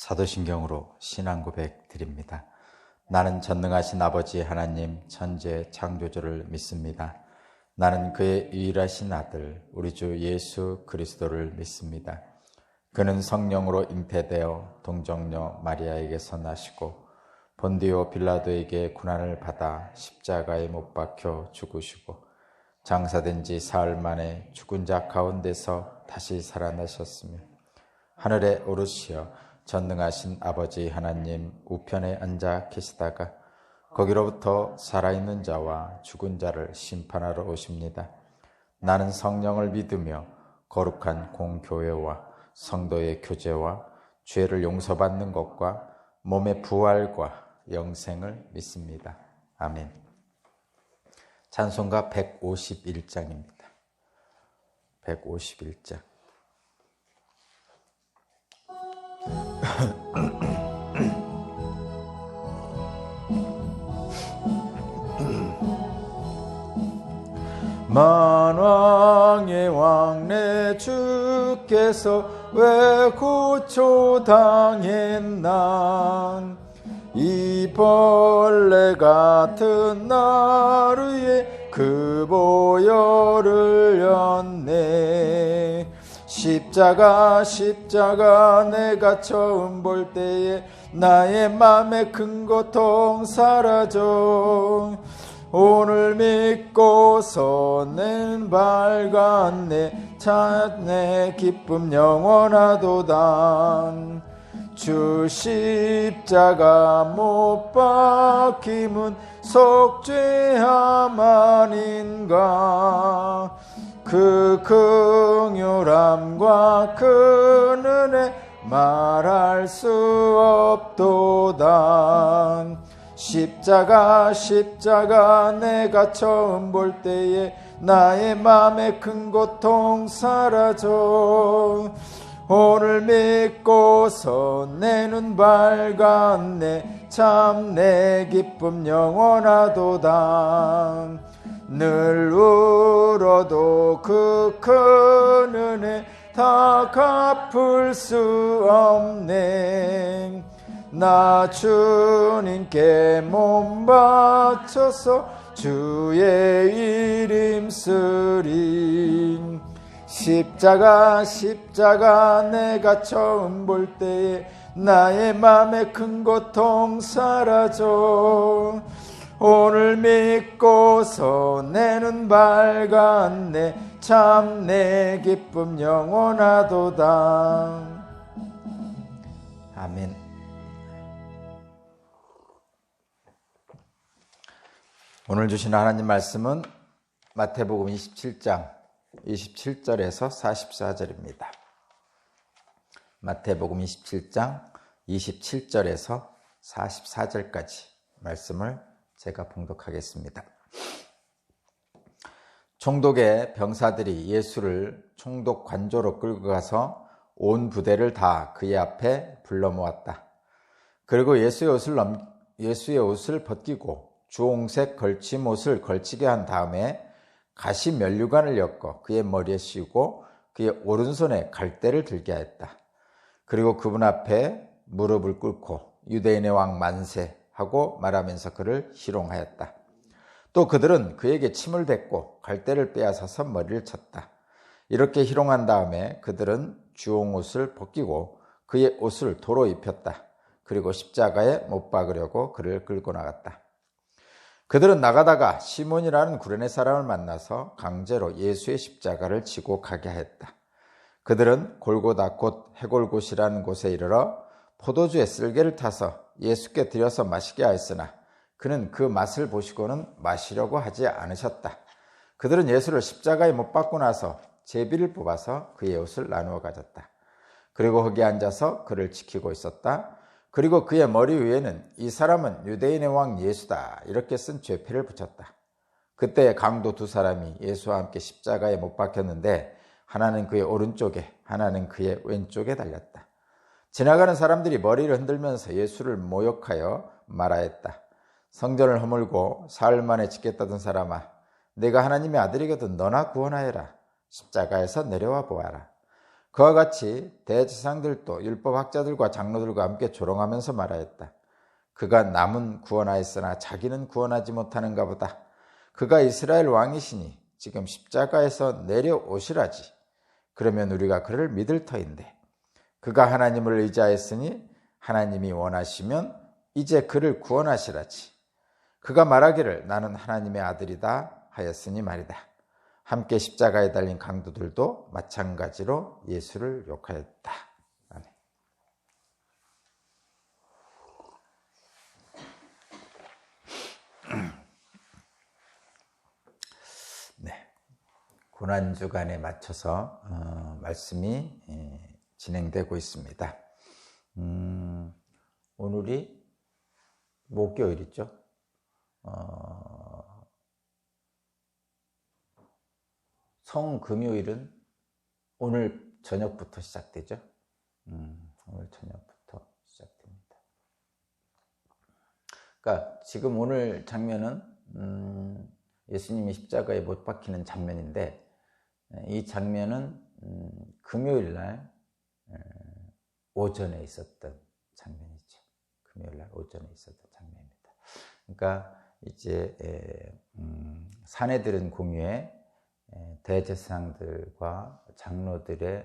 사도신경으로 신앙 고백 드립니다. 나는 전능하신 아버지 하나님 천재 창조주를 믿습니다. 나는 그의 유일하신 아들 우리 주 예수 그리스도를 믿습니다. 그는 성령으로 잉태되어 동정녀 마리아에게서 나시고 본디오 빌라도에게 고난을 받아 십자가에 못 박혀 죽으시고 장사된 지 사흘 만에 죽은 자 가운데서 다시 살아나셨으며 하늘에 오르시어 전능하신 아버지 하나님 우편에 앉아 계시다가 거기로부터 살아있는 자와 죽은 자를 심판하러 오십니다. 나는 성령을 믿으며 거룩한 공교회와 성도의 교제와 죄를 용서받는 것과 몸의 부활과 영생을 믿습니다. 아멘. 찬송가 151장입니다. 151장. 만왕의 왕 내 주께서 왜 고초당했난 이 벌레 같은 나루에 그 보혈을 였네. 십자가 내가 처음 볼 때에 나의 맘에 큰 고통 사라져. 오늘 믿고서 낸 밝았네. 내 기쁨 영원하도다. 주 십자가 못 박힘은 속죄함 아닌가. 그 긍휼함과 그 은혜 말할 수 없도다. 십자가 내가 처음 볼 때에 나의 맘에 큰 고통 사라져. 오늘 믿고서 내 눈 밝았네. 참 내 기쁨 영원하도다. 늘 울어도 그 큰 은혜 다 갚을 수 없네. 나 주님께 몸 바쳐서 주의 이름 쓰리. 십자가 내가 처음 볼 때에 나의 맘에 큰 고통 사라져. 오늘 믿고서 내 눈 밝았네. 참 내 기쁨 영원하도다. 아멘. 오늘 주신 하나님 말씀은 마태복음 27장 27절에서 44절입니다. 마태복음 27장 27절에서 44절까지 말씀을 제가 봉독하겠습니다. 총독의 병사들이 예수를 총독 관저로 끌고 가서 온 부대를 다 그의 앞에 불러 모았다. 그리고 예수의 옷을 벗기고 주홍색 걸침 옷을 걸치게 한 다음에 가시 면류관을 엮어 그의 머리에 씌우고 그의 오른손에 갈대를 들게 하였다. 그리고 그분 앞에 무릎을 꿇고 유대인의 왕 만세 하고 말하면서 그를 희롱하였다. 또 그들은 그에게 침을 뱉고 갈대를 빼앗아서 머리를 쳤다. 이렇게 희롱한 다음에 그들은 주홍옷을 벗기고 그의 옷을 도로 입혔다. 그리고 십자가에 못 박으려고 그를 끌고 나갔다. 그들은 나가다가 시몬이라는 구레네 사람을 만나서 강제로 예수의 십자가를 지고 가게 하였다. 그들은 골고다 곧 해골곳이라는 곳에 이르러 포도주에 쓸개를 타서 예수께 드려서 마시게 하였으나 그는 그 맛을 보시고는 마시려고 하지 않으셨다. 그들은 예수를 십자가에 못 박고 나서 제비를 뽑아서 그의 옷을 나누어 가졌다. 그리고 거기 앉아서 그를 지키고 있었다. 그리고 그의 머리 위에는 이 사람은 유대인의 왕 예수다 이렇게 쓴 죄패를 붙였다. 그때 강도 두 사람이 예수와 함께 십자가에 못 박혔는데 하나는 그의 오른쪽에 하나는 그의 왼쪽에 달렸다. 지나가는 사람들이 머리를 흔들면서 예수를 모욕하여 말하였다. 성전을 허물고 사흘 만에 짓겠다던 사람아, 내가 하나님의 아들이거든 너나 구원하여라. 십자가에서 내려와 보아라. 그와 같이 대제사장들도 율법학자들과 장로들과 함께 조롱하면서 말하였다. 그가 남은 구원하였으나 자기는 구원하지 못하는가 보다. 그가 이스라엘 왕이시니 지금 십자가에서 내려오시라지. 그러면 우리가 그를 믿을 터인데 그가 하나님을 의지하였으니 하나님이 원하시면 이제 그를 구원하시라지. 그가 말하기를 나는 하나님의 아들이다 하였으니 말이다. 함께 십자가에 달린 강도들도 마찬가지로 예수를 욕하였다. 네, 고난주간에 맞춰서 말씀이 진행되고 있습니다. 오늘이 목요일이죠. 성금요일은 오늘 저녁부터 시작되죠. 오늘 저녁부터 시작됩니다. 그러니까 지금 오늘 장면은 예수님이 십자가에 못 박히는 장면인데, 이 장면은 금요일 날 오전에 있었던 장면이죠. 금요일 날 오전에 있었던 장면입니다. 그러니까 이제 사내들은 공유에 대제사장들과 장로들이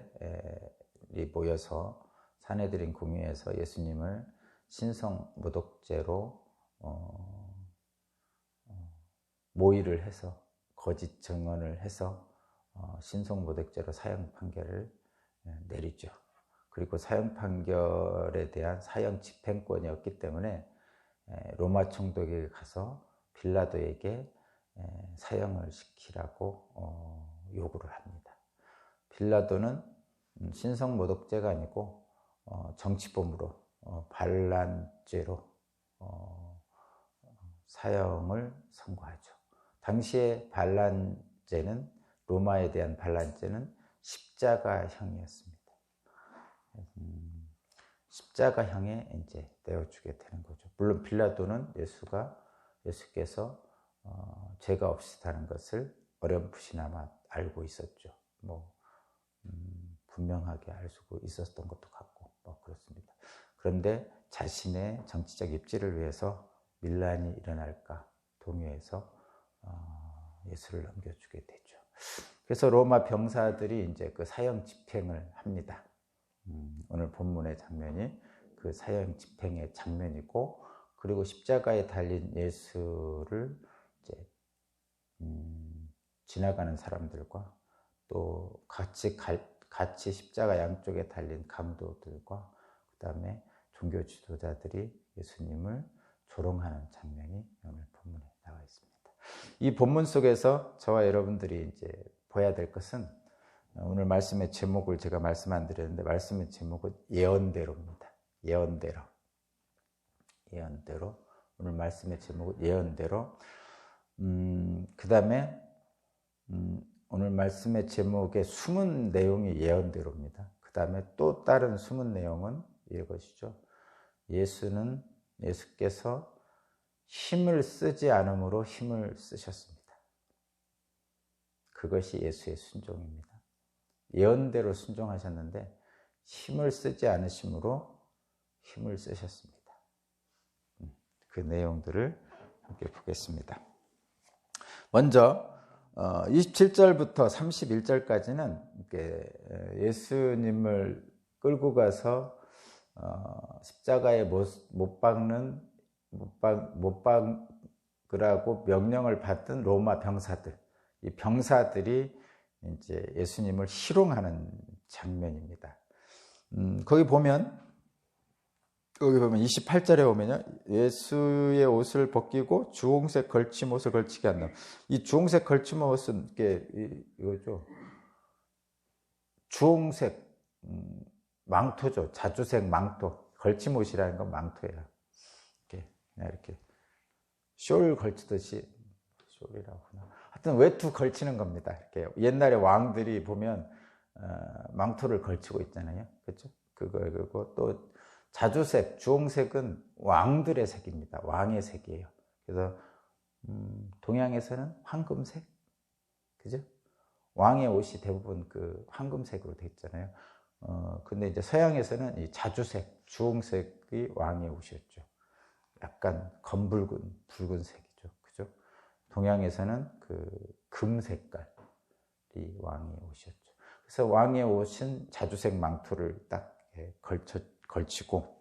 모여서 사내들인 공유에서 예수님을 신성모독죄로 모의를 해서 거짓 증언을 해서 신성모독죄로 사형 판결을 내리죠. 그리고 사형 판결에 대한 사형 집행권이었기 때문에 로마 총독에게 가서 빌라도에게 사형을 시키라고 요구를 합니다. 빌라도는 신성모독죄가 아니고 정치범으로 반란죄로 사형을 선고하죠. 당시에 반란죄는, 로마에 대한 반란죄는 십자가형이었습니다. 십자가형에 이제 내어주게 되는 거죠. 물론 빌라도는 예수께서 죄가 없으시다는 것을 어렴풋이나마 알고 있었죠. 분명하게 알 수 있었던 것도 같고 그렇습니다. 그런데 자신의 정치적 입지를 위해서 밀란이 일어날까 동요해서 예수를 넘겨주게 되죠. 그래서 로마 병사들이 이제 그 사형 집행을 합니다. 오늘 본문의 장면이 그 사형 집행의 장면이고, 그리고 십자가에 달린 예수를 이제 지나가는 사람들과 또 같이 십자가 양쪽에 달린 강도들과 그다음에 종교 지도자들이 예수님을 조롱하는 장면이 오늘 본문에 나와 있습니다. 이 본문 속에서 저와 여러분들이 이제 봐야 될 것은, 오늘 말씀의 제목을 제가 말씀 안 드렸는데, 말씀의 제목은 예언대로입니다. 예언대로. 오늘 말씀의 제목은 예언대로. 그 다음에 오늘 말씀의 제목의 숨은 내용이 예언대로입니다. 그 다음에 또 다른 숨은 내용은 이것이죠. 예수께서 힘을 쓰지 않음으로 힘을 쓰셨습니다. 그것이 예수의 순종입니다. 예언대로 순종하셨는데 힘을 쓰지 않으심으로 힘을 쓰셨습니다. 그 내용들을 함께 보겠습니다. 먼저 27절부터 31절까지는 예수님을 끌고 가서 십자가에 못 박으라고 명령을 받던 로마 병사들, 이 병사들이 이제 예수님을 희롱하는 장면입니다. 거기 보면 28절에 보면요, 예수의 옷을 벗기고 주홍색 걸침옷을 걸치게 한다. 이 주홍색 걸침옷은 이거죠. 주홍색 망토죠. 자주색 망토. 걸침옷이라는 건 망토예요. 이렇게 숄 걸치듯이, 숄이라고 하나. 하여튼 외투 걸치는 겁니다. 이렇게 옛날에 왕들이 보면 망토를 걸치고 있잖아요. 그렇죠? 그리고 또 자주색, 주홍색은 왕들의 색입니다. 왕의 색이에요. 그래서 동양에서는 황금색, 그죠? 왕의 옷이 대부분 그 황금색으로 되어 있잖아요. 근데 이제 서양에서는 이 자주색, 주홍색이 왕의 옷이었죠. 약간 검붉은, 붉은색이죠. 그죠? 동양에서는 그 금 색깔이 왕의 옷이었죠. 그래서 왕의 옷은 자주색 망토를 딱 걸치고,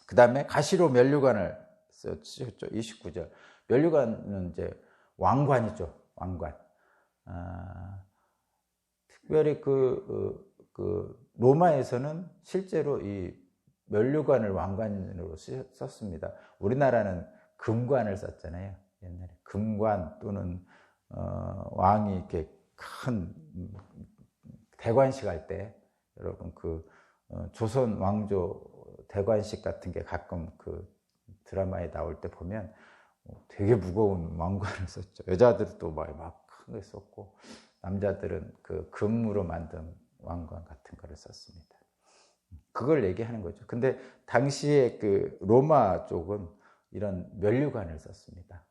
그 다음에 가시로 면류관을 썼죠. 29절. 면류관은 이제 왕관이죠. 왕관. 특별히 로마에서는 실제로 이 면류관을 왕관으로 썼습니다. 우리나라는 금관을 썼잖아요. 옛날에 금관 또는 왕이 이렇게 큰 대관식 할 때, 여러분 조선 왕조 대관식 같은 게 가끔 그 드라마에 나올 때 보면 되게 무거운 왕관을 썼죠. 여자들도 막 큰 거 썼고, 남자들은 그 금으로 만든 왕관 같은 거를 썼습니다. 그걸 얘기하는 거죠. 근데 당시에 그 로마 쪽은 이런 면류관을 썼습니다.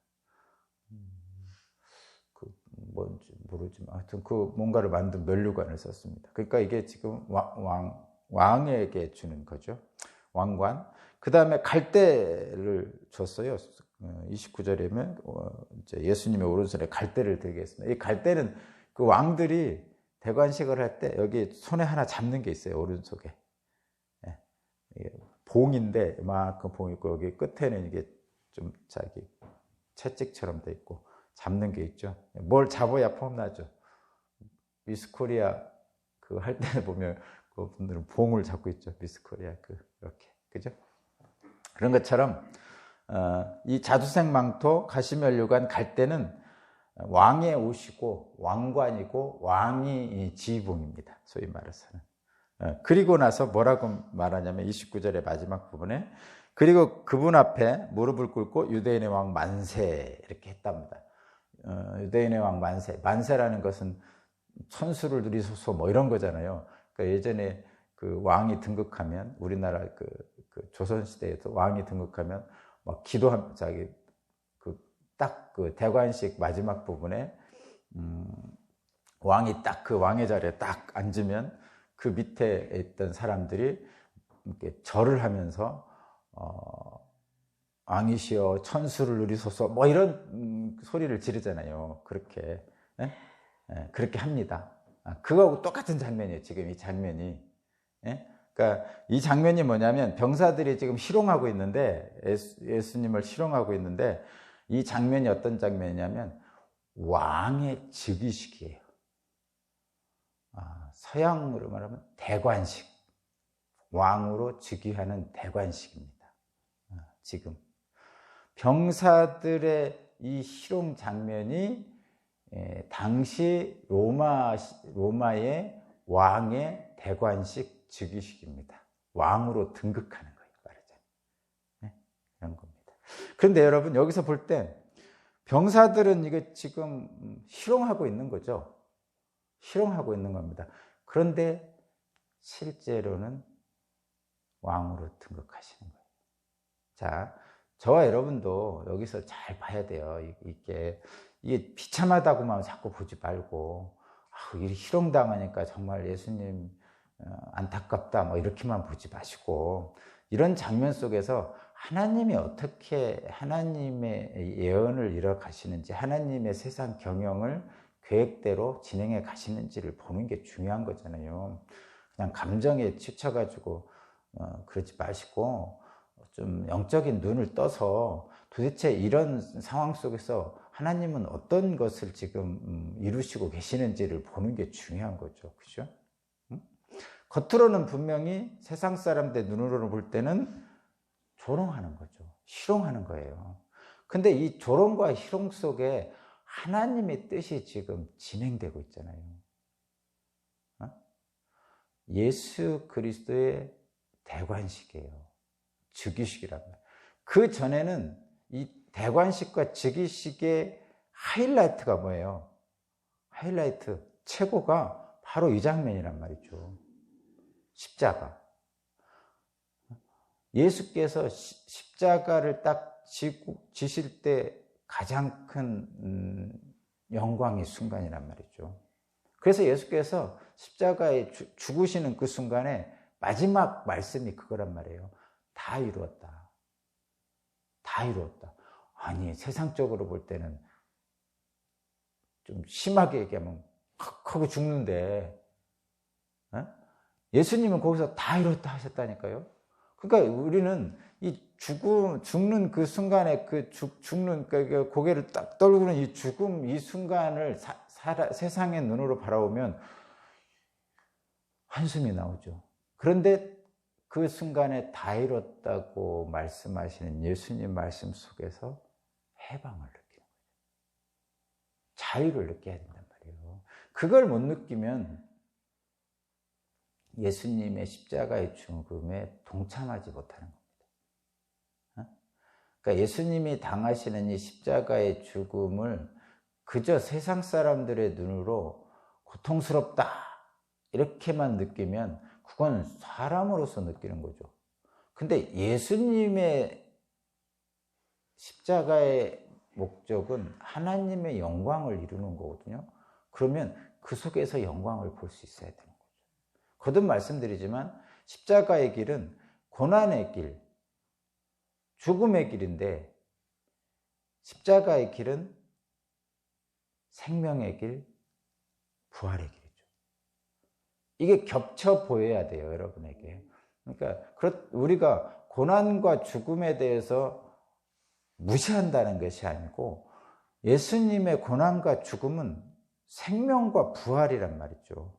뭔지 모르지만 하여튼 그 뭔가를 만든 면류관을 썼습니다. 그러니까 이게 지금 왕에게 주는 거죠. 왕관. 그 다음에 갈대를 줬어요. 29절이면 이제 예수님의 오른손에 갈대를 들겠습니다. 이 갈대는 그 왕들이 대관식을 할 때 여기 손에 하나 잡는 게 있어요. 오른쪽에. 봉인데 이만큼 봉 있고, 여기 끝에는 이게 좀 자기 채찍처럼 돼 있고 잡는 게 있죠. 뭘 잡아야 폼나죠. 미스 코리아 그 할 때 보면 그분들은 봉을 잡고 있죠. 미스 코리아 이렇게, 그죠? 그런 것처럼 이 자주색 망토, 가시면류관, 갈대는 왕의 옷이고 왕관이고 왕이 지휘봉입니다. 소위 말해서는. 그리고 나서 뭐라고 말하냐면 29절의 마지막 부분에, 그리고 그분 앞에 무릎을 꿇고 유대인의 왕 만세 이렇게 했답니다. 유대인의 왕 만세. 만세라는 것은 천수를 누리소서 뭐 이런 거잖아요. 그러니까 예전에 그 왕이 등극하면, 우리나라 그 조선시대에도 왕이 등극하면 막 기도하면 딱 그 대관식 마지막 부분에 왕이 딱 그 왕의 자리에 딱 앉으면 그 밑에 있던 사람들이 이렇게 절을 하면서 왕이시여 천수를 누리소서 뭐 이런 소리를 지르잖아요. 그렇게 그렇게 합니다. 그거하고 똑같은 장면이에요. 지금 이 장면이. 그러니까 이 장면이 뭐냐면, 병사들이 지금 희롱하고 있는데, 예수님을 희롱하고 있는데, 이 장면이 어떤 장면이냐면 왕의 즉위식이에요. 서양으로 말하면 대관식, 왕으로 즉위하는 대관식입니다. 지금 병사들의 이 희롱 장면이 당시 로마의 왕의 대관식 즉위식입니다. 왕으로 등극하는 거예요, 말하자면. 그런 겁니다. 그런데 여러분, 여기서 볼 때 병사들은 이게 지금 희롱하고 있는 거죠. 희롱하고 있는 겁니다. 그런데 실제로는 왕으로 등극하시는 거예요. 자, 저와 여러분도 여기서 잘 봐야 돼요. 이게 비참하다고만 자꾸 보지 말고, 이 희롱당하니까 정말 예수님 안타깝다 뭐 이렇게만 보지 마시고, 이런 장면 속에서 하나님이 어떻게 하나님의 예언을 이뤄 가시는지, 하나님의 세상 경영을 계획대로 진행해 가시는지를 보는 게 중요한 거잖아요. 그냥 감정에 치쳐가지고 그러지 마시고, 좀 영적인 눈을 떠서 도대체 이런 상황 속에서 하나님은 어떤 것을 지금 이루시고 계시는지를 보는 게 중요한 거죠. 그죠? 겉으로는 분명히 세상 사람들 눈으로 볼 때는 조롱하는 거죠. 희롱하는 거예요. 근데 이 조롱과 희롱 속에 하나님의 뜻이 지금 진행되고 있잖아요. 예수 그리스도의 대관식이에요. 즉위식이란 말이에요. 그 전에는 이 대관식과 즉위식의 하이라이트가 뭐예요? 하이라이트, 최고가 바로 이 장면이란 말이죠. 십자가. 예수께서 십자가를 딱 지실 때 가장 큰 영광의 순간이란 말이죠. 그래서 예수께서 십자가에 죽으시는 그 순간에 마지막 말씀이 그거란 말이에요. 다 이루었다. 다 이루었다. 아니, 세상적으로 볼 때는 좀 심하게 얘기하면 헉 하고 죽는데, 예수님은 거기서 다 이뤘다 하셨다니까요. 그러니까 우리는 이 죽는 그 순간에 죽는, 그 고개를 딱 떨구는 이 죽음, 이 순간을 세상의 눈으로 바라보면 한숨이 나오죠. 그런데 그 순간에 다 이뤘다고 말씀하시는 예수님 말씀 속에서 해방을 느끼는 거예요. 자유를 느껴야 된단 말이에요. 그걸 못 느끼면 예수님의 십자가의 죽음에 동참하지 못하는 겁니다. 그러니까 예수님이 당하시는 이 십자가의 죽음을 그저 세상 사람들의 눈으로 고통스럽다 이렇게만 느끼면 그건 사람으로서 느끼는 거죠. 근데 예수님의 십자가의 목적은 하나님의 영광을 이루는 거거든요. 그러면 그 속에서 영광을 볼 수 있어야 되는 거죠. 거듭 말씀드리지만 십자가의 길은 고난의 길, 죽음의 길인데 십자가의 길은 생명의 길, 부활의 길이죠. 이게 겹쳐 보여야 돼요, 여러분에게. 그러니까 우리가 고난과 죽음에 대해서 무시한다는 것이 아니고 예수님의 고난과 죽음은 생명과 부활이란 말이죠.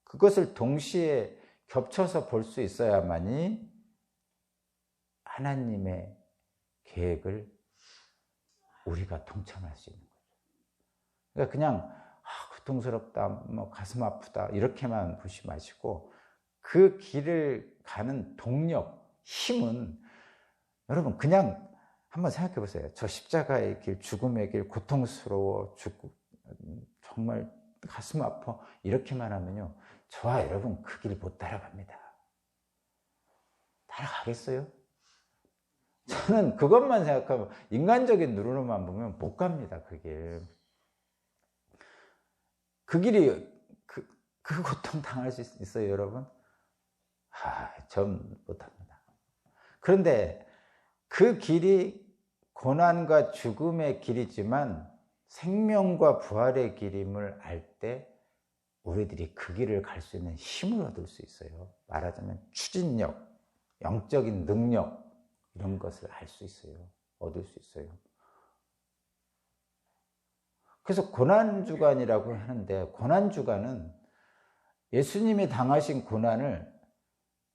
그것을 동시에 겹쳐서 볼 수 있어야만이 하나님의 계획을 우리가 동참할 수 있는 거죠. 그러니까 그냥 고통스럽다, 뭐 가슴 아프다 이렇게만 보지 마시고 그 길을 가는 동력, 힘은 여러분 그냥 한번 생각해 보세요. 저 십자가의 길, 죽음의 길, 고통스러워, 정말 가슴 아파 이렇게만 하면요, 저와 여러분 그 길 못 따라갑니다. 따라가겠어요? 저는 그것만 생각하면, 인간적인 눈으로만 보면 못 갑니다, 그 길. 그 길이 그 고통 당할 수 있어요, 여러분? 전 못합니다. 그런데 그 길이 고난과 죽음의 길이지만 생명과 부활의 길임을 알 때 우리들이 그 길을 갈 수 있는 힘을 얻을 수 있어요. 말하자면 추진력, 영적인 능력 이런 것을 알 수 있어요. 얻을 수 있어요. 그래서 고난주간이라고 하는데, 고난주간은 예수님이 당하신 고난을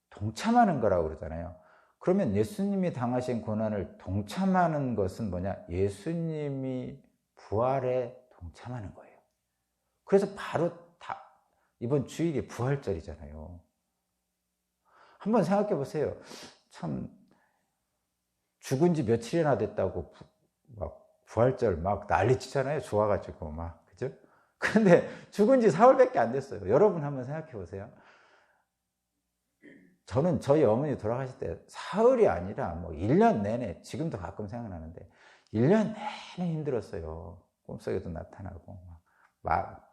동참하는 거라고 그러잖아요. 그러면 예수님이 당하신 고난을 동참하는 것은 뭐냐? 예수님이 부활에 동참하는 거예요. 그래서 바로 이번 주일이 부활절이잖아요. 한번 생각해 보세요. 참 죽은 지 며칠이나 됐다고 막 부활절 막 난리치잖아요. 좋아가지고 막, 그죠? 근데 죽은 지 4월밖에 안 됐어요. 여러분 한번 생각해 보세요. 저는 저희 어머니 돌아가실 때 사흘이 아니라 뭐 1년 내내, 지금도 가끔 생각나는데 1년 내내 힘들었어요. 꿈속에도 나타나고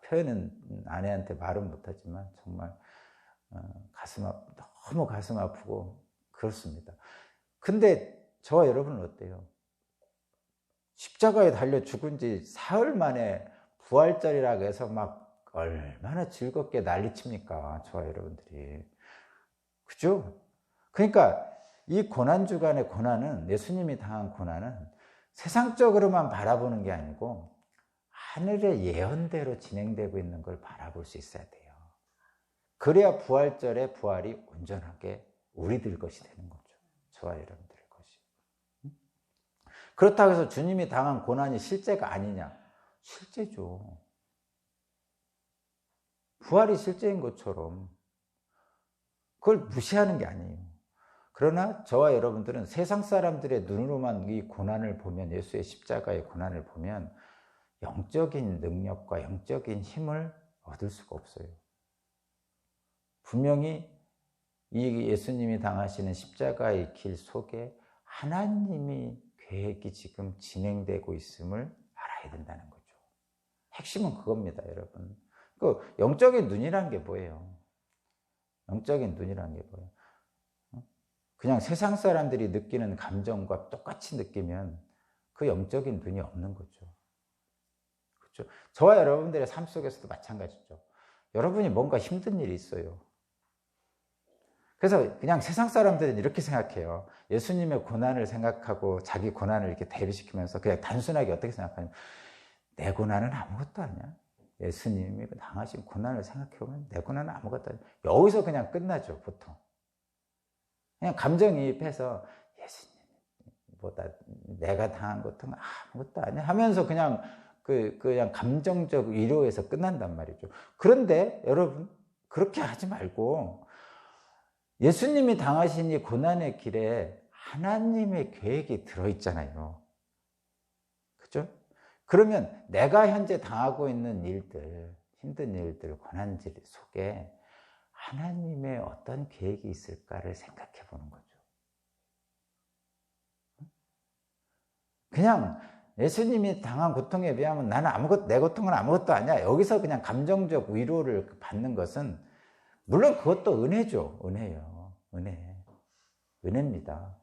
표현은 아내한테 말은 못하지만 정말 너무 가슴 아프고 그렇습니다. 근데 저와 여러분은 어때요? 십자가에 달려 죽은 지 사흘 만에 부활절이라고 해서 막 얼마나 즐겁게 난리칩니까? 저와 여러분들이. 그죠? 그러니까 이 고난주간의 고난은, 예수님이 당한 고난은 세상적으로만 바라보는 게 아니고 하늘의 예언대로 진행되고 있는 걸 바라볼 수 있어야 돼요. 그래야 부활절의 부활이 온전하게 우리들 것이 되는 거죠. 저와 여러분들의 것이. 그렇다고 해서 주님이 당한 고난이 실제가 아니냐? 실제죠. 부활이 실제인 것처럼 그걸 무시하는 게 아니에요. 그러나 저와 여러분들은 세상 사람들의 눈으로만 이 고난을 보면, 예수의 십자가의 고난을 보면 영적인 능력과 영적인 힘을 얻을 수가 없어요. 분명히 이 예수님이 당하시는 십자가의 길 속에 하나님이 계획이 지금 진행되고 있음을 알아야 된다는 거죠. 핵심은 그겁니다, 여러분. 그 영적인 눈이란 게 뭐예요? 영적인 눈이란 게 뭐예요? 그냥 세상 사람들이 느끼는 감정과 똑같이 느끼면 그 영적인 눈이 없는 거죠. 그렇죠? 저와 여러분들의 삶 속에서도 마찬가지죠. 여러분이 뭔가 힘든 일이 있어요. 그래서 그냥 세상 사람들은 이렇게 생각해요. 예수님의 고난을 생각하고 자기 고난을 이렇게 대비시키면서 그냥 단순하게 어떻게 생각하냐면 내 고난은 아무것도 아니야. 예수님이 당하신 고난을 생각해보면 내 고난은 아무것도 아니야. 여기서 그냥 끝나죠, 보통. 그냥 감정이입해서 예수님보다 내가 당한 것은 아무것도 아니야 하면서 그냥 그냥 감정적 위로에서 끝난단 말이죠. 그런데 여러분, 그렇게 하지 말고 예수님이 당하신 이 고난의 길에 하나님의 계획이 들어있잖아요. 그죠? 그러면 내가 현재 당하고 있는 일들, 힘든 일들, 고난질 속에 하나님의 어떤 계획이 있을까를 생각해 보는 거죠. 그냥 예수님이 당한 고통에 비하면 내 고통은 아무것도 아니야. 여기서 그냥 감정적 위로를 받는 것은 물론 그것도 은혜죠. 은혜예요. 은혜입니다.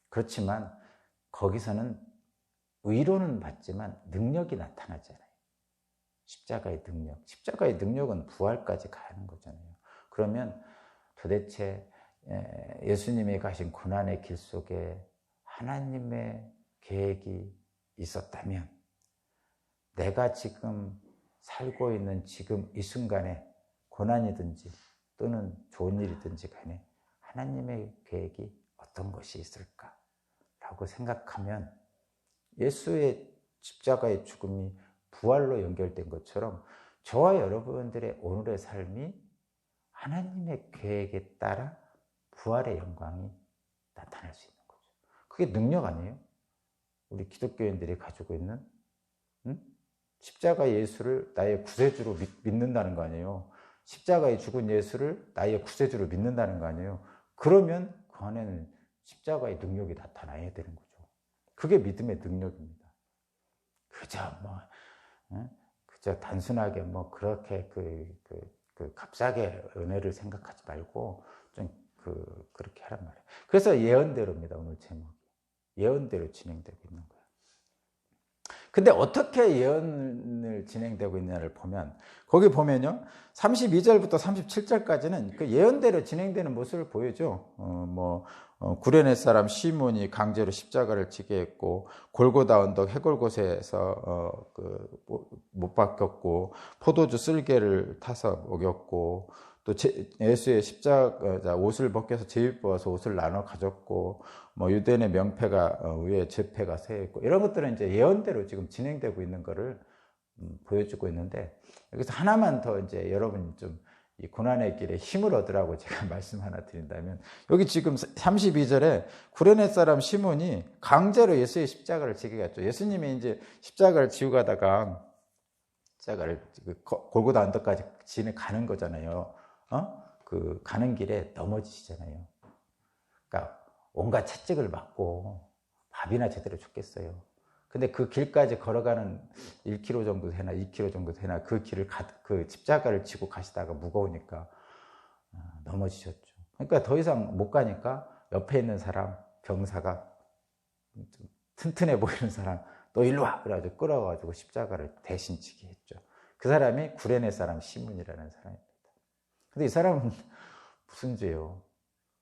그렇지만 거기서는 위로는 받지만 능력이 나타나잖아요. 십자가의 능력은 부활까지 가는 거잖아요. 그러면 도대체 예수님이 가신 고난의 길 속에 하나님의 계획이 있었다면 내가 지금 살고 있는 지금 이 순간에 고난이든지 또는 좋은 일이든지 간에 하나님의 계획이 어떤 것이 있을까라고 생각하면 예수의 십자가의 죽음이 부활로 연결된 것처럼 저와 여러분들의 오늘의 삶이 하나님의 계획에 따라 부활의 영광이 나타날 수 있는 거죠. 그게 능력 아니에요? 우리 기독교인들이 가지고 있는 십자가 예수를 나의 구세주로 믿는다는 거 아니에요? 십자가에 죽은 예수를 나의 구세주로 믿는다는 거 아니에요? 그러면 그 안에는 십자가의 능력이 나타나야 되는 거죠. 그게 믿음의 능력입니다. 그저 단순하게 그렇게 값싸게 은혜를 생각하지 말고 좀 그렇게 하란 말이에요. 그래서 예언대로입니다. 오늘 제목이 예언대로 진행되고 있는 거예요. 근데 어떻게 예언을 진행되고 있냐를 보면 거기 보면요 32절부터 37절까지는 그 예언대로 진행되는 모습을 보여줘. 구레네 사람 시몬이 강제로 십자가를 지게 했고 골고다 언덕 해골곳에서 못 박혔고 포도주 쓸개를 타서 먹였고 또 예수의 십자가 옷을 벗겨서 제입부어서 옷을 나눠 가졌고 유대인의 명패가 위에 제패가 세 있고 이런 것들은 이제 예언대로 지금 진행되고 있는 것을 보여주고 있는데 여기서 하나만 더 이제 여러분이 좀 이 고난의 길에 힘을 얻으라고 제가 말씀 하나 드린다면 여기 지금 32절에 구레네 사람 시몬이 강제로 예수의 십자가를 지게 갔죠. 예수님이 이제 십자가를 지고 가다가 십자가를 골고다 언덕까지 가는 거잖아요. 그 가는 길에 넘어지시잖아요. 그러니까 온갖 채찍을 맞고 밥이나 제대로 줬겠어요. 근데 그 길까지 걸어가는 1km 정도 되나 2km 정도 되나 그 길을 그 십자가를 지고 가시다가 무거우니까 넘어지셨죠. 그러니까 더 이상 못 가니까 옆에 있는 사람 병사가 좀 튼튼해 보이는 사람 너 일로 와 그래가지고 끌어가지고 십자가를 대신 지게 했죠. 그 사람이 구레네 사람 시몬이라는 사람입니다. 근데 이 사람은 무슨 죄요?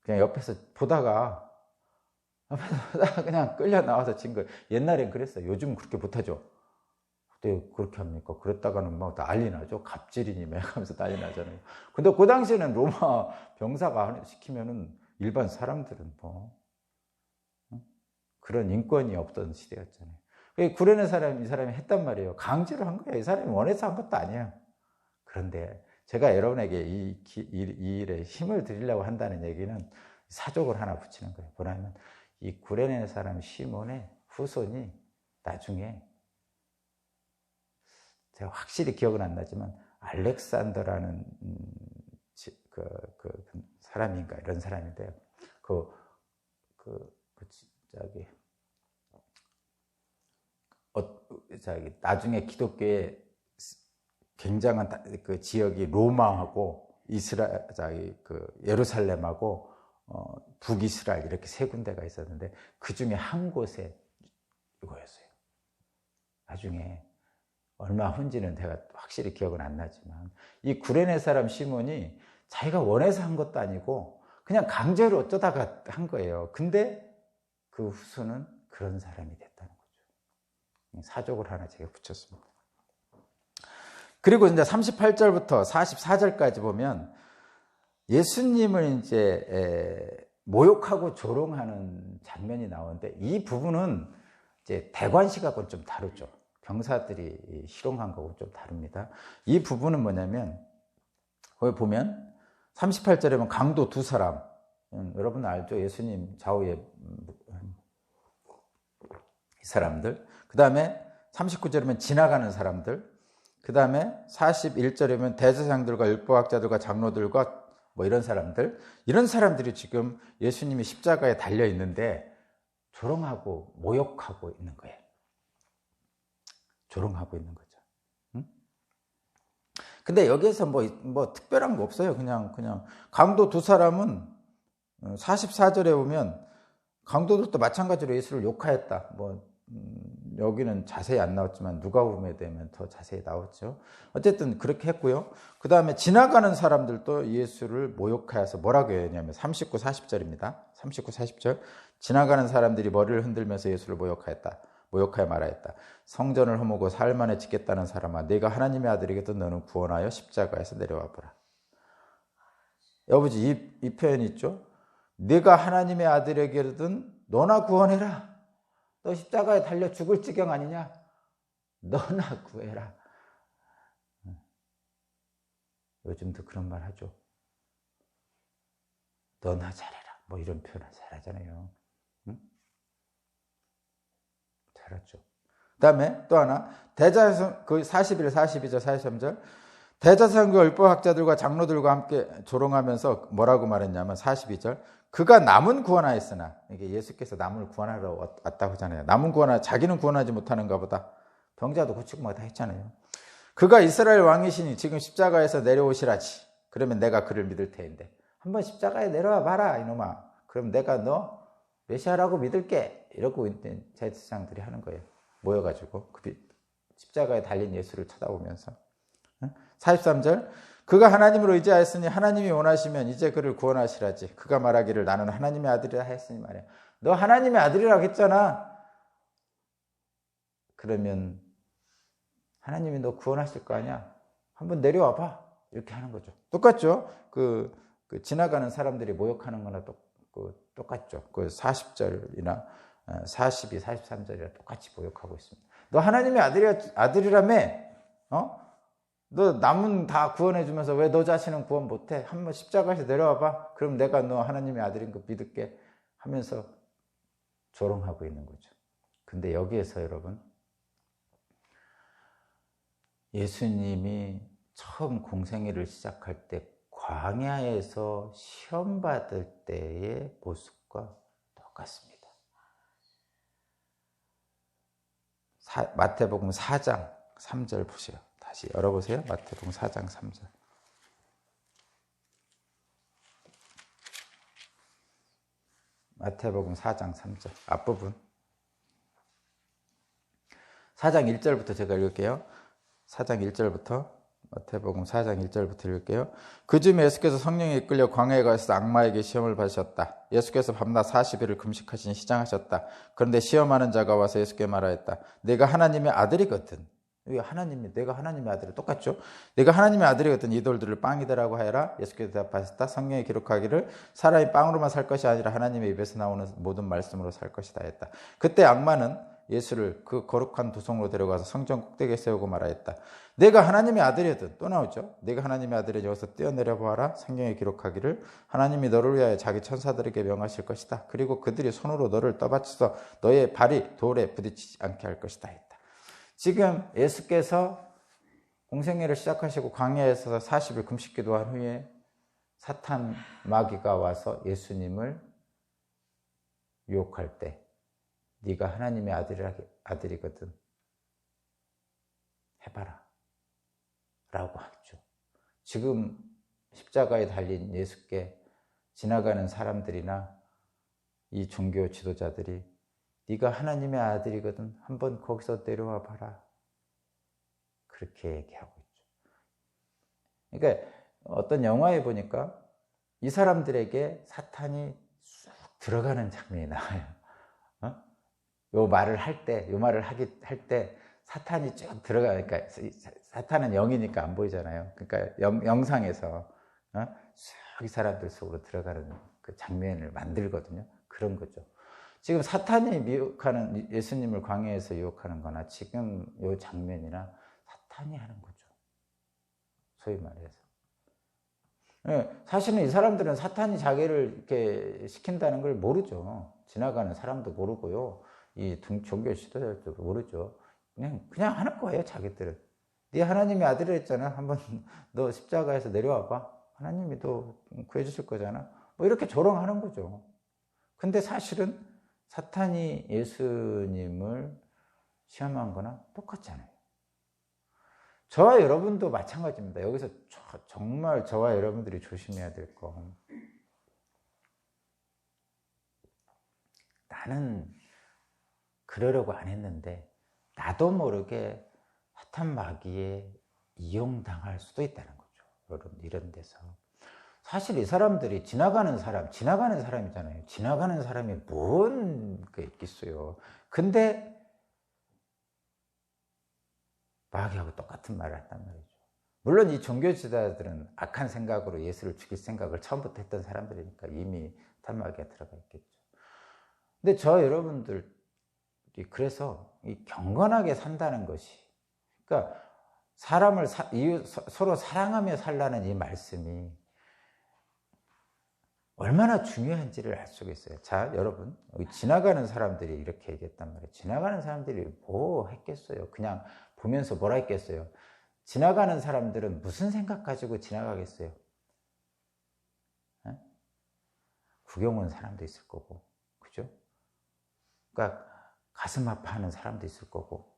그냥 옆에서 보다가 그냥 끌려 나와서 진 거예요. 옛날엔 그랬어요. 요즘은 그렇게 못하죠. 그때 그렇게 합니까? 그랬다가는 막 난리 나죠. 갑질이니 매 하면서 난리 나잖아요. 근데 그 당시에는 로마 병사가 시키면은 일반 사람들은 그런 인권이 없던 시대였잖아요. 구레네 이 사람이 했단 말이에요. 강제로 한 거예요. 이 사람이 원해서 한 것도 아니에요. 그런데 제가 여러분에게 이 일에 힘을 드리려고 한다는 얘기는 사족을 하나 붙이는 거예요. 뭐냐면 이 구레네 사람 시몬의 후손이 나중에 제가 확실히 기억은 안 나지만 알렉산더라는 사람인가 이런 사람인데요. 나중에 기독교의 굉장한 그 지역이 로마하고 예루살렘하고 북이스라엘 이렇게 세 군데가 있었는데 그 중에 한 곳에 이거였어요. 나중에 얼마 후인지는 제가 확실히 기억은 안 나지만 이 구레네 사람 시몬이 자기가 원해서 한 것도 아니고 그냥 강제로 어쩌다가 한 거예요. 근데 그 후손은 그런 사람이 됐다는 거죠. 사족을 하나 제가 붙였습니다. 그리고 이제 38절부터 44절까지 보면 예수님을 이제 모욕하고 조롱하는 장면이 나오는데 이 부분은 이제 대관식하고는 좀 다르죠. 병사들이 희롱한 거하고 좀 다릅니다. 이 부분은 뭐냐면 거기 보면 38절에 보면 강도 두 사람, 여러분 알죠? 예수님 좌우에 이 사람들. 그 다음에 39절이면 지나가는 사람들. 그 다음에 41절이면 대제사장들과 율법학자들과 장로들과 뭐 이런 사람들이 지금 예수님이 십자가에 달려 있는데 조롱하고 모욕하고 있는 거예요. 조롱하고 있는 거죠. 응? 근데 여기에서 뭐 특별한 거 없어요. 그냥 강도 두 사람은 44절에 보면 강도들도 마찬가지로 예수를 욕하였다. 여기는 자세히 안 나왔지만 누가복음에 되면 더 자세히 나왔죠. 어쨌든 그렇게 했고요. 그 다음에 지나가는 사람들도 예수를 모욕하여서 뭐라고 했냐면 39, 40절입니다. 39, 40절. 지나가는 사람들이 머리를 흔들면서 예수를 모욕하여 말하였다. 성전을 허무고 사흘 만에 짓겠다는 사람아, 네가 하나님의 아들이거든 너는 구원하여 십자가에서 내려와 보라. 여보지 이 표현 있죠? 네가 하나님의 아들에게든 너나 구원해라. 너 십자가에 달려 죽을 지경 아니냐? 너나 구해라. 요즘도 그런 말 하죠. 너나 잘해라. 뭐 이런 표현을 잘하잖아요. 응? 잘하죠. 그 다음에 또 하나, 대자성, 그 41, 42절, 43절. 대제사장과 율법학자들과 장로들과 함께 조롱하면서 뭐라고 말했냐면 42절. 그가 남은 구원하였으나, 이게 예수께서 남을 구원하러 왔다고 하잖아요. 남은 자기는 구원하지 못하는가 보다. 병자도 고치고 뭐 다 했잖아요. 그가 이스라엘 왕이시니 지금 십자가에서 내려오시라지. 그러면 내가 그를 믿을 테인데. 한번 십자가에 내려와 봐라, 이놈아. 그럼 내가 너 메시아라고 믿을게. 이러고 있는 제사장들이 하는 거예요. 모여가지고 십자가에 달린 예수를 쳐다보면서. 43절. 그가 하나님으로 의지하였으니 하나님이 원하시면 이제 그를 구원하시라지. 그가 말하기를 나는 하나님의 아들이라 하였으니 말이야. 너 하나님의 아들이라고 했잖아. 그러면 하나님이 너 구원하실 거 아니야. 한번 내려와 봐. 이렇게 하는 거죠. 똑같죠? 그 지나가는 사람들이 모욕하는 거나 똑같죠. 그 40절이나 42, 43절이랑 똑같이 모욕하고 있습니다. 너 하나님의 아들이라며? 너 남은 다 구원해주면서 왜 너 자신은 구원 못해? 한번 십자가에서 내려와봐. 그럼 내가 너 하나님의 아들인 거 믿을게 하면서 조롱하고 있는 거죠. 근데 여기에서 여러분, 예수님이 처음 공생애를 시작할 때 광야에서 시험 받을 때의 모습과 똑같습니다. 마태복음 4장 3절 보세요. 다시 열어보세요. 마태복음 4장 3절. 마태복음 4장 3절 앞부분. 4장 1절부터 제가 읽을게요. 4장 1절부터 마태복음 4장 1절부터 읽을게요. 그즈음에 예수께서 성령에 이끌려 광야에 가셔서 악마에게 시험을 받으셨다. 예수께서 밤낮 40일을 금식하시니 시장하셨다. 그런데 시험하는 자가 와서 예수께 말하였다. 내가 하나님의 아들이거든. 내가 하나님의 아들이 똑같죠? 내가 하나님의 아들이거든 이 돌들을 빵이 되라고 하여라. 예수께서 대답하셨다. 성경에 기록하기를 사람이 빵으로만 살 것이 아니라 하나님의 입에서 나오는 모든 말씀으로 살 것이다 했다. 그때 악마는 예수를 그 거룩한 도성으로 데려가서 성전 꼭대기에 세우고 말하였다. 내가 하나님의 아들이거든. 또 나오죠? 내가 하나님의 아들이니 여기서 뛰어내려 보아라. 성경에 기록하기를 하나님이 너를 위하여 자기 천사들에게 명하실 것이다. 그리고 그들이 손으로 너를 떠받쳐서 너의 발이 돌에 부딪히지 않게 할 것이다 했다. 지금 예수께서 공생애를 시작하시고 광야에서 40일 금식 기도한 후에 사탄 마귀가 와서 예수님을 유혹할 때 네가 하나님의 아들이거든 해봐라 하죠. 지금 십자가에 달린 예수께 지나가는 사람들이나 이 종교 지도자들이 네가 하나님의 아들이거든 한번 거기서 내려와 봐라, 그렇게 얘기하고 있죠. 그러니까 어떤 영화에 보니까 이 사람들에게 사탄이 쑥 들어가는 장면이 나와요. 요 말을 할 때 사탄이 쭉 들어가니까, 사탄은 영이니까 안 보이잖아요. 그러니까 영상에서 쑥 이 사람들 속으로 들어가는 그 장면을 만들거든요. 그런 거죠. 지금 사탄이 미혹하는, 예수님을 광야에서 유혹하는 거나 지금 요 장면이나 사탄이 하는 거죠. 소위 말해서. 사실은 이 사람들은 사탄이 자기를 이렇게 시킨다는 걸 모르죠. 지나가는 사람도 모르고요. 이 종교 지도자들도 모르죠. 그냥 하는 거예요, 자기들은. 네 하나님의 아들이 했잖아. 한번 너 십자가에서 내려와 봐. 하나님이 너 구해주실 거잖아. 뭐 이렇게 조롱하는 거죠. 근데 사실은 사탄이 예수님을 시험한 거나 똑같잖아요. 저와 여러분도 마찬가지입니다. 여기서 정말 저와 여러분들이 조심해야 될 거. 나는 그러려고 안 했는데 나도 모르게 사탄 마귀에 이용당할 수도 있다는 거죠. 여러분, 이런 데서. 사실 이 사람들이 지나가는 사람이잖아요. 지나가는 사람이 뭔 게 있겠어요. 근데 마귀하고 똑같은 말을 했단 말이죠. 물론 이 종교 지도자들은 악한 생각으로 예수를 죽일 생각을 처음부터 했던 사람들이니까 이미 사탄 마귀가 들어가 있겠죠. 근데 저 여러분들이 그래서 이 경건하게 산다는 것이, 그러니까 사람을 서로 사랑하며 살라는 이 말씀이 얼마나 중요한지를 알 수가 있어요. 자, 여러분, 지나가는 사람들이 이렇게 얘기했단 말이에요. 지나가는 사람들이 뭐 했겠어요? 그냥 보면서 뭐라 했겠어요? 지나가는 사람들은 무슨 생각 가지고 지나가겠어요? 에? 구경 온 사람도 있을 거고, 그죠? 그러니까 가슴 아파하는 사람도 있을 거고,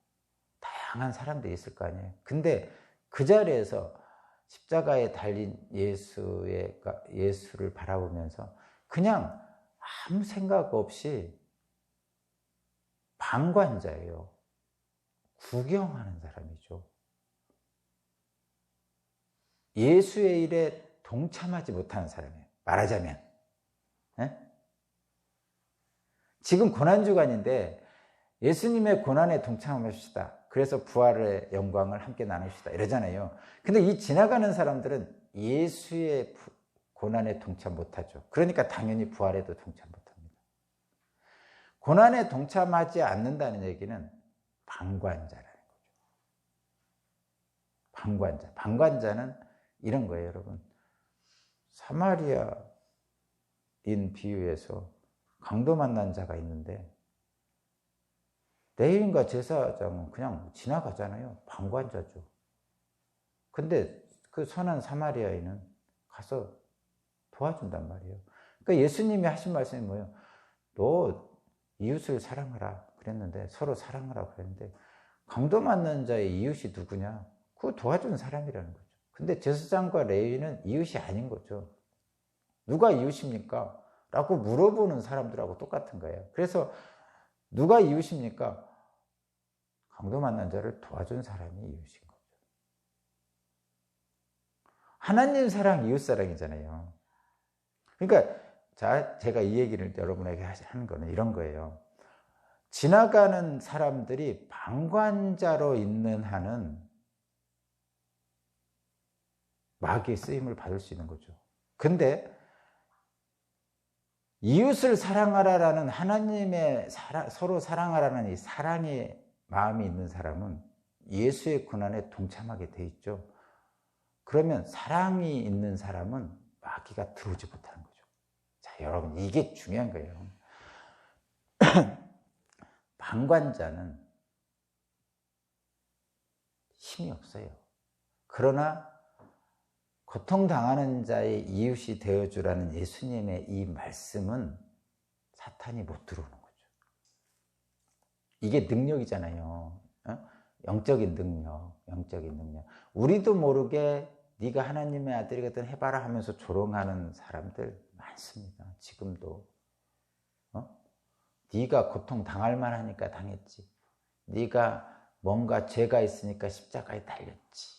다양한 사람들이 있을 거 아니에요. 근데 그 자리에서 십자가에 달린 예수를 바라보면서 그냥 아무 생각 없이 방관자예요. 구경하는 사람이죠. 예수의 일에 동참하지 못하는 사람이에요. 말하자면. 네? 지금 고난주간인데 예수님의 고난에 동참합시다. 그래서 부활의 영광을 함께 나누시다 이러잖아요. 근데 이 지나가는 사람들은 예수의 고난에 동참 못하죠. 그러니까 당연히 부활에도 동참 못합니다. 고난에 동참하지 않는다는 얘기는 방관자라는 거죠. 방관자는 이런 거예요, 여러분. 사마리아인 비유에서 강도 만난 자가 있는데 레위인과 제사장은 그냥 지나가잖아요. 방관자죠. 근데 그 선한 사마리아인은 가서 도와준단 말이에요. 그러니까 예수님이 하신 말씀이 뭐예요? 너 이웃을 사랑하라 그랬는데, 서로 사랑하라 그랬는데, 강도 만난 자의 이웃이 누구냐? 그거 도와주는 사람이라는 거죠. 근데 제사장과 레위인은 이웃이 아닌 거죠. 누가 이웃입니까? 라고 물어보는 사람들하고 똑같은 거예요. 그래서 누가 이웃입니까? 강도 만난 자를 도와준 사람이 이웃인 거죠. 하나님 사랑, 이웃 사랑이잖아요. 그러니까 제가 이 얘기를 여러분에게 하는 거는 이런 거예요. 지나가는 사람들이 방관자로 있는 한은 마귀의 쓰임을 받을 수 있는 거죠. 근데 이웃을 사랑하라라는 하나님의 서로 사랑하라는 이 사랑의 마음이 있는 사람은 예수의 고난에 동참하게 돼 있죠. 그러면 사랑이 있는 사람은 마귀가 들어오지 못하는 거죠. 자, 여러분, 이게 중요한 거예요. 방관자는 힘이 없어요. 그러나 고통당하는 자의 이웃이 되어주라는 예수님의 이 말씀은 사탄이 못 들어오는 거죠. 이게 능력이잖아요. 영적인 능력, 영적인 능력. 우리도 모르게 네가 하나님의 아들이거든 해봐라 하면서 조롱하는 사람들 많습니다. 지금도. 네가 고통 당할 만하니까 당했지. 네가 뭔가 죄가 있으니까 십자가에 달렸지.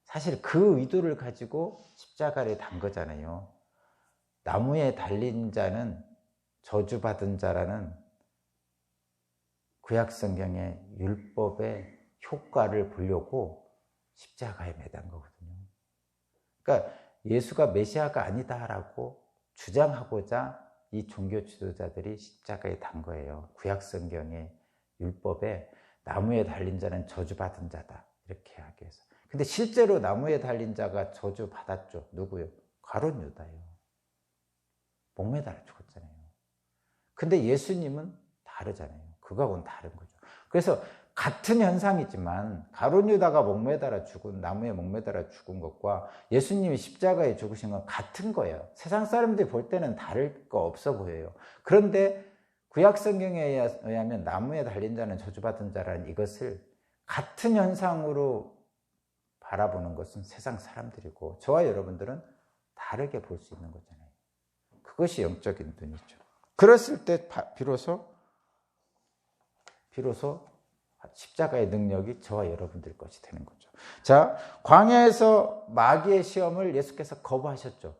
사실 그 의도를 가지고 십자가를 단 거잖아요. 나무에 달린 자는 저주받은 자라는 구약성경의 율법의 효과를 보려고 십자가에 매단 거거든요. 그러니까 예수가 메시아가 아니다라고 주장하고자 이 종교 지도자들이 십자가에 단 거예요. 구약성경의 율법에 나무에 달린 자는 저주받은 자다 이렇게 하기 위해서. 근데 실제로 나무에 달린 자가 저주받았죠. 누구요? 가룟 유다요. 목매달아 죽었잖아요. 근데 예수님은 다르잖아요. 그거하고는 다른 거죠. 그래서 같은 현상이지만 가룟 유다가 목매달아 죽은, 나무에 목매달아 죽은 것과 예수님이 십자가에 죽으신 건 같은 거예요. 세상 사람들이 볼 때는 다를 거 없어 보여요. 그런데 구약 성경에 의하면 나무에 달린 자는 저주받은 자라는 이것을 같은 현상으로 바라보는 것은 세상 사람들이고 저와 여러분들은 다르게 볼 수 있는 거잖아요. 그것이 영적인 눈이죠. 그랬을 때 비로소 십자가의 능력이 저와 여러분들 것이 되는 거죠. 자, 광야에서 마귀의 시험을 예수께서 거부하셨죠.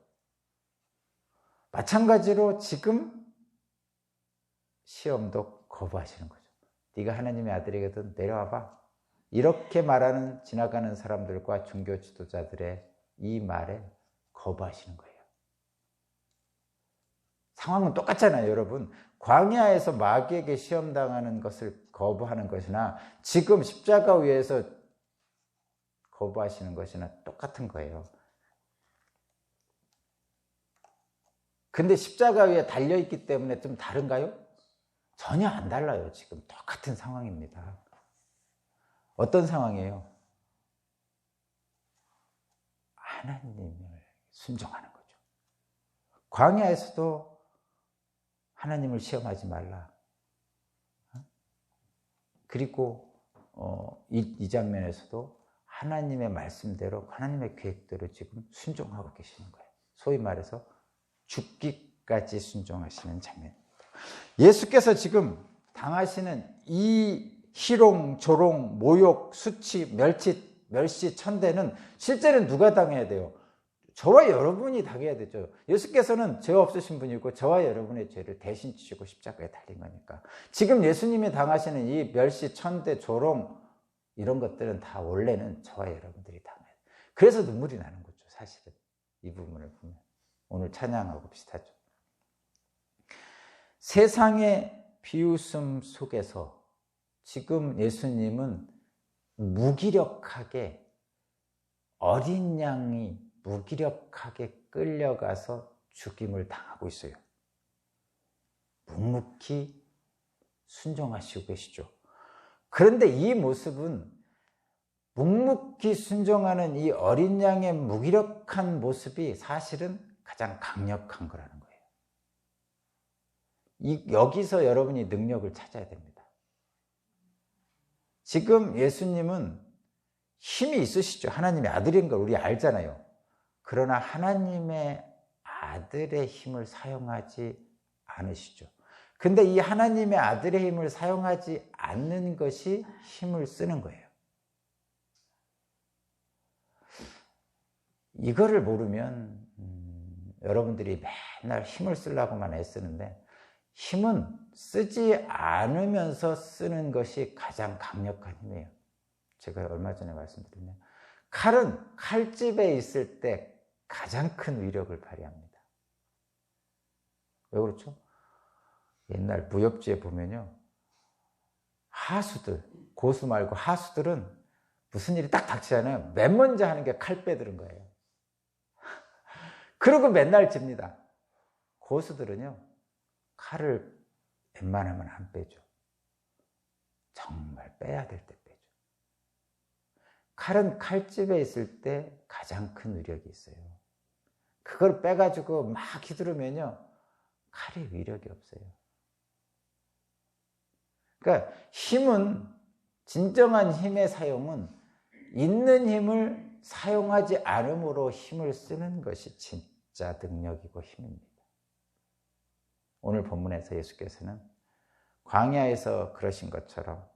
마찬가지로 지금 시험도 거부하시는 거죠. 네가 하나님의 아들이거든 내려와봐. 이렇게 말하는 지나가는 사람들과 종교 지도자들의 이 말에 거부하시는 거예요. 상황은 똑같잖아요, 여러분. 광야에서 마귀에게 시험당하는 것을 거부하는 것이나 지금 십자가 위에서 거부하시는 것이나 똑같은 거예요. 근데 십자가 위에 달려있기 때문에 좀 다른가요? 전혀 안 달라요. 지금 똑같은 상황입니다. 어떤 상황이에요? 하나님을 순종하는 거죠. 광야에서도 하나님을 시험하지 말라. 그리고 이 장면에서도 하나님의 말씀대로 하나님의 계획대로 지금 순종하고 계시는 거예요. 소위 말해서 죽기까지 순종하시는 장면입니다. 예수께서 지금 당하시는 이 희롱, 조롱, 모욕, 수치, 멸시, 천대는 실제는 누가 당해야 돼요? 저와 여러분이 당해야 되죠. 예수께서는 죄 없으신 분이고 저와 여러분의 죄를 대신 지시고 십자가에 달린 거니까. 지금 예수님이 당하시는 이 멸시, 천대, 조롱 이런 것들은 다 원래는 저와 여러분들이 당해야 돼요. 그래서 눈물이 나는 거죠. 사실은 이 부분을 보면. 오늘 찬양하고 비슷하죠. 세상의 비웃음 속에서 지금 예수님은 무기력하게 어린 양이 무기력하게 끌려가서 죽임을 당하고 있어요. 묵묵히 순종하시고 계시죠. 그런데 이 모습은 묵묵히 순종하는 이 어린 양의 무기력한 모습이 사실은 가장 강력한 거라는 거예요. 여기서 여러분이 능력을 찾아야 됩니다. 지금 예수님은 힘이 있으시죠. 하나님의 아들인 걸 우리 알잖아요. 그러나 하나님의 아들의 힘을 사용하지 않으시죠. 근데 이 하나님의 아들의 힘을 사용하지 않는 것이 힘을 쓰는 거예요. 이거를 모르면 여러분들이 맨날 힘을 쓰려고만 애쓰는데 힘은 쓰지 않으면서 쓰는 것이 가장 강력한 힘이에요. 제가 얼마 전에 말씀드렸네요. 칼은 칼집에 있을 때 가장 큰 위력을 발휘합니다. 왜 그렇죠? 옛날 무협지에 보면요. 하수들, 고수 말고 하수들은 무슨 일이 딱 닥치잖아요. 맨 먼저 하는 게 칼 빼드는 거예요. 그러고 맨날 집니다. 고수들은요. 칼을 웬만하면 안 빼죠. 정말 빼야 될 때 빼죠. 칼은 칼집에 있을 때 가장 큰 위력이 있어요. 그걸 빼가지고 막 휘두르면요. 칼의 위력이 없어요. 그러니까 힘은 진정한 힘의 사용은 있는 힘을 사용하지 않음으로 힘을 쓰는 것이 진짜 능력이고 힘입니다. 오늘 본문에서 예수께서는 광야에서 그러신 것처럼